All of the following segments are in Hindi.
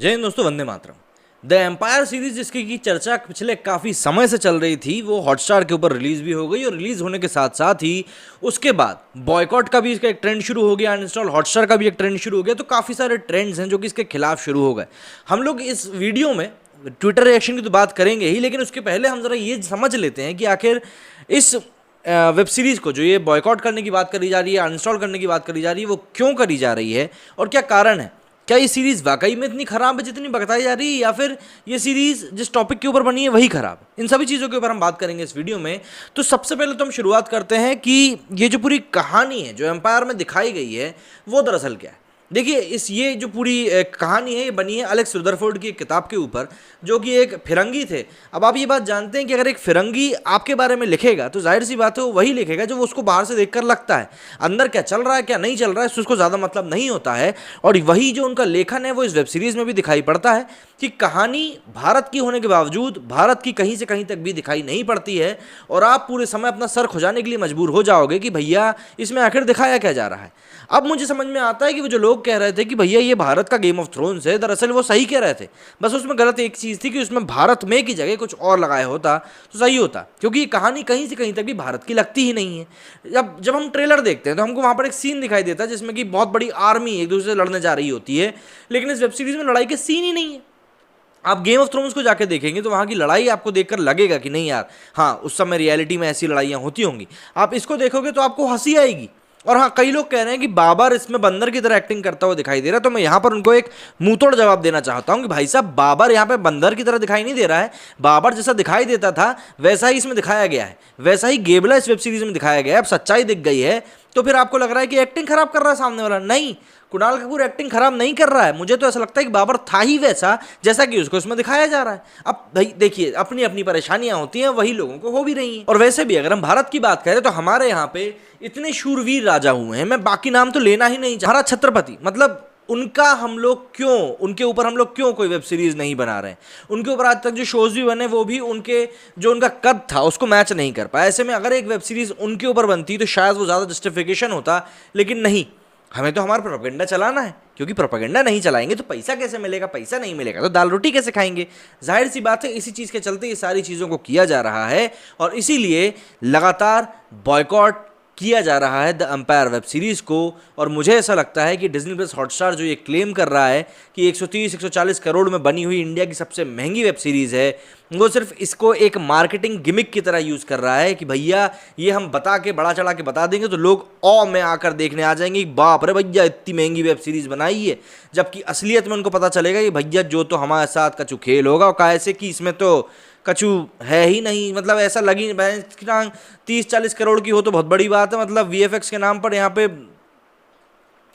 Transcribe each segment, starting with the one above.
जय हिंद दोस्तों, Vande Mataram. The empire series जिसकी की चर्चा पिछले काफ़ी समय से चल रही थी, वो हॉटस्टार के ऊपर रिलीज़ भी हो गई और रिलीज़ होने के साथ साथ ही उसके बाद बॉयकॉट का भी इसका एक ट्रेंड शुरू हो गया, अनइंस्टॉल हॉटस्टार का भी एक ट्रेंड शुरू हो गया। तो काफ़ी सारे ट्रेंड्स हैं जो कि इसके खिलाफ शुरू हो गए। हम लोग इस वीडियो में ट्विटर रिएक्शन की तो बात करेंगे ही, लेकिन उसके पहले हम ज़रा ये समझ लेते हैं कि आखिर इस वेब सीरीज़ को जो ये बॉयकॉट करने की बात करी जा रही है, अनइंस्टॉल करने की बात करी जा रही है, वो क्यों करी जा रही है और क्या कारण है। क्या ये सीरीज़ वाकई में इतनी ख़राब है जितनी बताई जा रही है, या फिर ये सीरीज़ जिस टॉपिक के ऊपर बनी है वही ख़राब है। इन सभी चीज़ों के ऊपर हम बात करेंगे इस वीडियो में। तो सबसे पहले तो हम शुरुआत करते हैं कि ये जो पूरी कहानी है जो एम्पायर में दिखाई गई है वो दरअसल क्या है। देखिए, ये जो पूरी कहानी है ये बनी है एलेक्स रदरफोर्ड की एक किताब के ऊपर, जो कि एक फिरंगी थे। अब आप ये बात जानते हैं कि अगर एक फिरंगी आपके बारे में लिखेगा तो जाहिर सी बात है वो वही लिखेगा जो वो उसको बाहर से देखकर लगता है। अंदर क्या चल रहा है क्या नहीं चल रहा है इससे उसको ज़्यादा मतलब नहीं होता है। और वही जो उनका लेखन है वो इस वेब सीरीज़ में भी दिखाई पड़ता है कि कहानी भारत की होने के बावजूद भारत की कहीं से कहीं तक भी दिखाई नहीं पड़ती है, और आप पूरे समय अपना सर खुजाने के लिए मजबूर हो जाओगे कि भैया इसमें आखिर दिखाया क्या जा रहा है। अब मुझे समझ में आता है कि वो जो लोग कह रहे थे कि भैया ये भारत का गेम ऑफ थ्रोन्स है, दरअसल वो सही कह रहे थे। बस उसमें गलत एक चीज़ थी कि उसमें भारत में की जगह कुछ और लगाया होता तो सही होता, क्योंकि ये कहानी कहीं से कहीं तक भी भारत की लगती ही नहीं है। जब हम ट्रेलर देखते हैं तो हमको वहाँ पर एक सीन दिखाई देता है जिसमें कि बहुत बड़ी आर्मी एक दूसरे से लड़ने जा रही होती है, लेकिन इस वेब सीरीज़ में लड़ाई के सीन ही नहीं है। आप गेम ऑफ थ्रोन्स को जाके देखेंगे तो वहाँ की लड़ाई आपको देखकर लगेगा कि नहीं यार, हाँ उस समय रियलिटी में ऐसी लड़ाइयाँ होती होंगी। आप इसको देखोगे तो आपको हंसी आएगी। और हाँ, कई लोग कह रहे हैं कि बाबर इसमें बंदर की तरह एक्टिंग करता हुआ दिखाई दे रहा है, तो मैं यहाँ पर उनको एक मुंहतोड़ जवाब देना चाहता हूँ कि भाई साहब, बाबर यहाँ पे बंदर की तरह दिखाई नहीं दे रहा है। बाबर जैसा दिखाई देता था वैसा ही इसमें दिखाया गया है, वैसा ही गेबला इस वेब सीरीज में दिखाया गया है। अब सच्चाई दिख गई है तो फिर आपको लग रहा है कि एक्टिंग खराब कर रहा है सामने वाला। नहीं, कुणाल कपूर एक्टिंग खराब नहीं कर रहा है। मुझे तो ऐसा लगता है कि बाबर था ही वैसा जैसा कि उसको इसमें दिखाया जा रहा है। अब भाई देखिए, अपनी अपनी परेशानियां होती हैं, वही लोगों को हो भी रही हैं। और वैसे भी अगर हम भारत की बात करें तो हमारे यहाँ पे इतने शूरवीर राजा हुए हैं, मैं बाकी नाम तो लेना ही नहीं चाह रहा। छत्रपति, मतलब उनका हम लोग क्यों, उनके ऊपर हम लोग क्यों कोई वेब सीरीज नहीं बना रहे हैं। उनके ऊपर आज तक जो शोज भी बने वो भी उनके जो उनका कद था उसको मैच नहीं कर पाया। ऐसे में अगर एक वेब सीरीज उनके ऊपर बनती तो शायद वो ज़्यादा जस्टिफिकेशन होता, लेकिन नहीं, हमें तो हमारा प्रोपेगेंडा चलाना है, क्योंकि प्रोपेगेंडा नहीं चलाएंगे तो पैसा कैसे मिलेगा, पैसा नहीं मिलेगा तो दाल रोटी कैसे खाएंगे। जाहिर सी बात है, इसी चीज़ के चलते ये सारी चीज़ों को किया जा रहा है और इसीलिए लगातार बॉयकॉट किया जा रहा है द एम्पायर वेब सीरीज़ को। और मुझे ऐसा लगता है कि डिज्नी प्लस हॉटस्टार जो ये क्लेम कर रहा है कि 130-140 करोड़ में बनी हुई इंडिया की सबसे महंगी वेब सीरीज़ है, वो सिर्फ इसको एक मार्केटिंग गिमिक की तरह यूज़ कर रहा है कि भैया ये हम बता के बड़ा चढ़ा के बता देंगे तो लोग औ में आकर देखने आ जाएंगे कि बाप रे भैया इतनी महंगी वेब सीरीज़ बनाई है, जबकि असलियत में उनको पता चलेगा कि भैया जो तो हमारे साथ कछु खेल होगा, और कैसे कि इसमें तो कछु है ही नहीं। मतलब ऐसा लगी 30-40 करोड़ की हो तो बहुत बड़ी बात है। मतलब वीएफएक्स के नाम पर यहाँ पे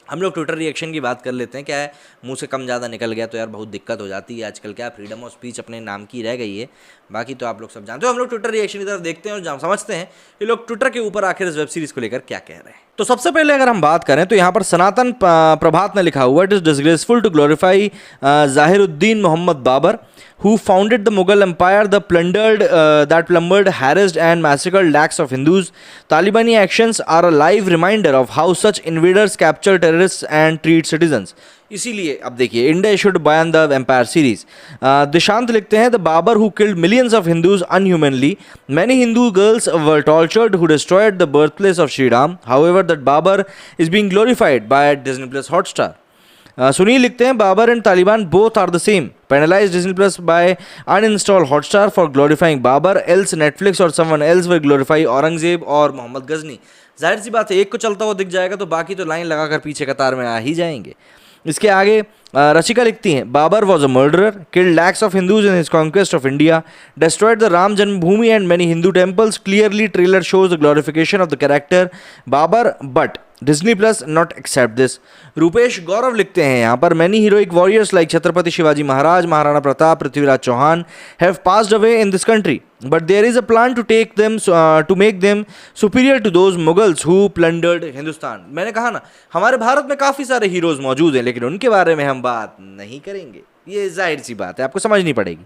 हम लोग ट्विटर रिएक्शन की बात कर लेते हैं। क्या है, मुंह से कम ज़्यादा निकल गया तो यार बहुत दिक्कत हो जाती है आजकल। क्या फ्रीडम ऑफ स्पीच अपने नाम की रह गई है, बाकी तो आप लोग सब जानते हो। हम लोग ट्विटर रिएक्शन की तरफ देखते हैं और समझते हैं कि लोग ट्विटर के ऊपर आखिर इस वेब सीरीज़ को लेकर क्या कह रहे हैं। तो सबसे पहले अगर हम बात करें तो यहाँ पर सनातन प्रभात ने लिखा हुआ, it is disgraceful to glorify Zahiruddin Mohammad Babar who founded the Mughal Empire, that plundered, harassed and massacred lakhs of Hindus. Talibani actions are a live reminder of how such invaders capture terrorists and treat citizens. इसीलिए अब देखिए, India should ban the empire series. Dishant लिखते हैं, the Babar who killed millions of Hindus inhumanly, many Hindu girls were tortured, who destroyed the birth place of Shri Ram, however that Babar is being glorified by Disney plus Hotstar. Sunil लिखते हैं, Babar and Taliban both are the same, penalize Disney Plus by uninstall Hotstar for glorifying Babar, else Netflix or someone else will glorify Aurangzeb और मोहम्मद गजनी। जाहिर सी बात है, एक को चलता हुआ दिख जाएगा तो बाकी तो लाइन लगाकर पीछे कतार में आ ही जाएंगे। इसके आगे रशिका लिखती हैं, Babar was a murderer, killed lakhs of Hindus in his conquest of India, destroyed the Ram Janmabhoomi and many Hindu temples, clearly trailer shows the glorification of the character Babar, but Disney plus not accept this. Rupesh Gaurav लिखते हैं यहाँ पर, many heroic warriors like Chhatrapati Shivaji Maharaj, Maharana Pratap, Prithviraj Chauhan have passed away in this country, but there is a plan to make them superior to those Mughals who plundered Hindustan. मैंने कहा ना, हमारे भारत में काफ़ी सारे हीरोज़ मौजूद हैं, लेकिन उनके बारे में हम बात नहीं करेंगे। ये जाहिर सी बात है, आपको समझनी पड़ेगी।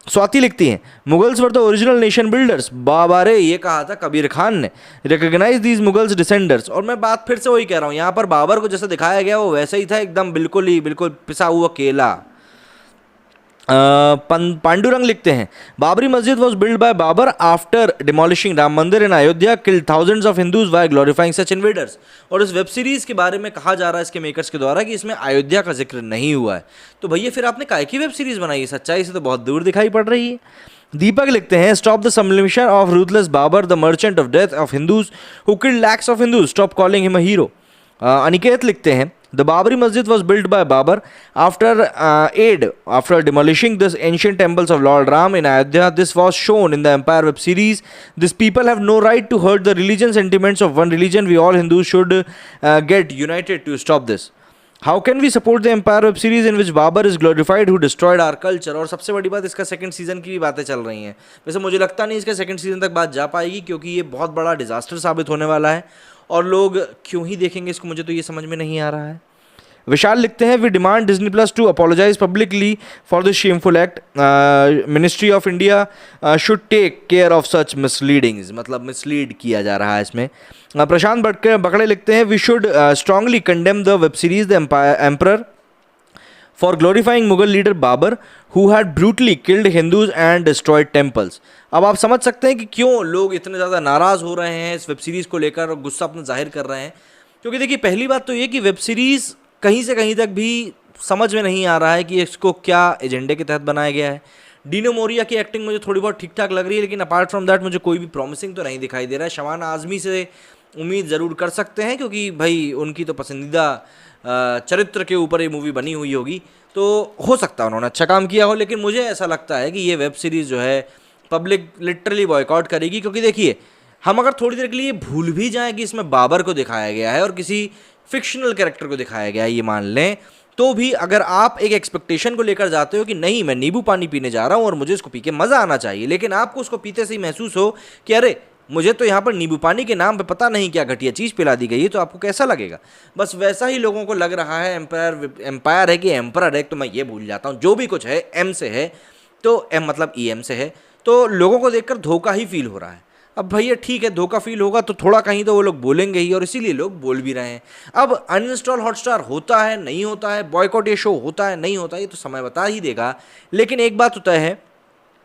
स्वाति लिखती हैं, Mughals were the original nation builders. बाबारे, ये कहा था कबीर खान ने, रिकॉग्नाइज दीज मुगल्स डिसेंडर्स। और मैं बात फिर से वही कह रहा हूँ, यहाँ पर बाबर को जैसा दिखाया गया वो वैसा ही था, एकदम बिल्कुल पिसा हुआ केला। पांडुरंग लिखते हैं Babri Masjid was build by Babar after demolishing Ram Mandir in Ayodhya killed thousands of Hindus why glorifying such invaders. और इस वेब सीरीज के बारे में कहा जा रहा है इसके मेकर्स के द्वारा कि इसमें अयोध्या का जिक्र नहीं हुआ है। तो भैया फिर आपने काहे की वेब सीरीज बनाई है? सच्चाई से तो बहुत दूर दिखाई पड़ रही है। दीपक लिखते हैं stop the sublimation of ruthless Babur the merchant of death of Hindus who killed lakhs of Hindus, stop calling him a hero. Aniket लिखते हैं The Babri Masjid was built by Babur after demolishing the ancient temples of Lord Ram in Ayodhya. This was shown in the Empire web series. These people have no right to hurt the religion sentiments of one religion. We all Hindus should get united to stop this. How can we support the Empire web series in which Babur is glorified who destroyed our culture? और सबसे बड़ी बात इसका सेकंड सीजन की भी बातें चल रही हैं। वैसे मुझे लगता नहीं इसका सेकंड सीजन तक बात जा पाएगी क्योंकि ये बहुत बड़ा डिजास्टर साबित होने वाला है और लोग क्यों ही देखेंगे इसको, मुझे तो ये समझ में नहीं आ रहा है। विशाल लिखते हैं we demand Disney plus to apologise publicly for this shameful act. Ministry of India should take care of such misleadings, मतलब मिसलीड किया जा रहा है इसमें। प्रशांत बकड़े लिखते हैं we should strongly condemn the web series the emperor for glorifying Mughal leader Babur who had brutally killed Hindus and destroyed temples। अब आप समझ सकते हैं कि क्यों लोग इतने ज़्यादा नाराज़ हो रहे हैं इस वेब सीरीज़ को लेकर और गुस्सा अपना जाहिर कर रहे हैं। क्योंकि देखिए पहली बात तो ये कि वेब सीरीज़ कहीं से कहीं तक भी समझ में नहीं आ रहा है कि इसको क्या एजेंडे के तहत बनाया गया है। डीनो मोरिया की एक्टिंग मुझे थोड़ी बहुत ठीक ठाक लग रही है लेकिन अपार्ट फ्रॉम दैट मुझे कोई भी प्रॉमिसिंग तो नहीं दिखाई दे रहा है। शबाना आज़मी से उम्मीद ज़रूर कर सकते हैं क्योंकि भाई उनकी तो पसंदीदा चरित्र के ऊपर ये मूवी बनी हुई होगी तो हो सकता है उन्होंने अच्छा काम किया हो। लेकिन मुझे ऐसा लगता है कि ये वेब सीरीज़ जो है पब्लिक लिटरली बॉयकॉट करेगी क्योंकि देखिए हम अगर थोड़ी देर के लिए भूल भी जाएं कि इसमें बाबर को दिखाया गया है और किसी फिक्शनल कैरेक्टर को दिखाया गया है ये मान लें, तो भी अगर आप एक एक्सपेक्टेशन को लेकर जाते हो कि नहीं मैं नींबू पानी पीने जा रहा हूँ और मुझे इसको पी के मज़ा आना चाहिए, लेकिन आपको उसको पीते से ही महसूस हो कि अरे मुझे तो यहाँ पर नींबू पानी के नाम पे पता नहीं क्या घटिया चीज़ पिला दी गई है, तो आपको कैसा लगेगा? बस वैसा ही लोगों को लग रहा है। एम्पायर है कि एम्परर है, तो मैं ये भूल जाता हूँ, जो भी कुछ है एम से है तो एम मतलब EM से है, तो लोगों को देखकर धोखा ही फील हो रहा है। अब भैया ठीक है धोखा फील होगा तो थोड़ा कहीं तो वो लोग बोलेंगे ही और इसीलिए लोग बोल भी रहे हैं। अब अनइंस्टॉल हॉटस्टार होता है नहीं होता है, बॉयकॉट ये शो होता है नहीं होता है, ये तो समय बता ही देगा। लेकिन एक बात तो तय है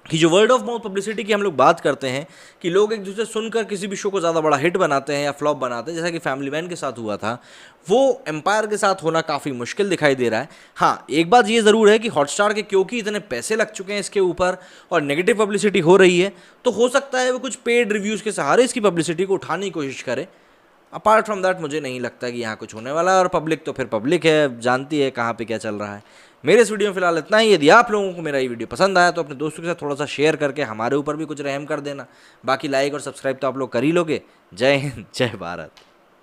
कि जो वर्ड ऑफ माउथ पब्लिसिटी की हम लोग बात करते हैं कि लोग एक दूसरे सुनकर किसी भी शो को ज़्यादा बड़ा हिट बनाते हैं या फ्लॉप बनाते हैं, जैसा कि फैमिली मैन के साथ हुआ था, वो एम्पायर के साथ होना काफ़ी मुश्किल दिखाई दे रहा है। हाँ एक बात ये ज़रूर है कि हॉटस्टार के क्योंकि इतने पैसे लग चुके हैं इसके ऊपर और नेगेटिव पब्लिसिटी हो रही है, तो हो सकता है वो कुछ पेड रिव्यूज़ के सहारे इसकी पब्लिसिटी को उठाने की कोशिश करे। अपार्ट फ्रॉम दैट मुझे नहीं लगता कि यहाँ कुछ होने वाला है और पब्लिक तो फिर पब्लिक है, जानती है कहाँ पे क्या चल रहा है। मेरे इस वीडियो में फिलहाल इतना ही। यदि आप लोगों को मेरा ये वीडियो पसंद आया तो अपने दोस्तों के साथ थोड़ा सा शेयर करके हमारे ऊपर भी कुछ रहम कर देना। बाकी लाइक और सब्सक्राइब तो आप लोग कर ही लोगे। जय हिंद, जय भारत।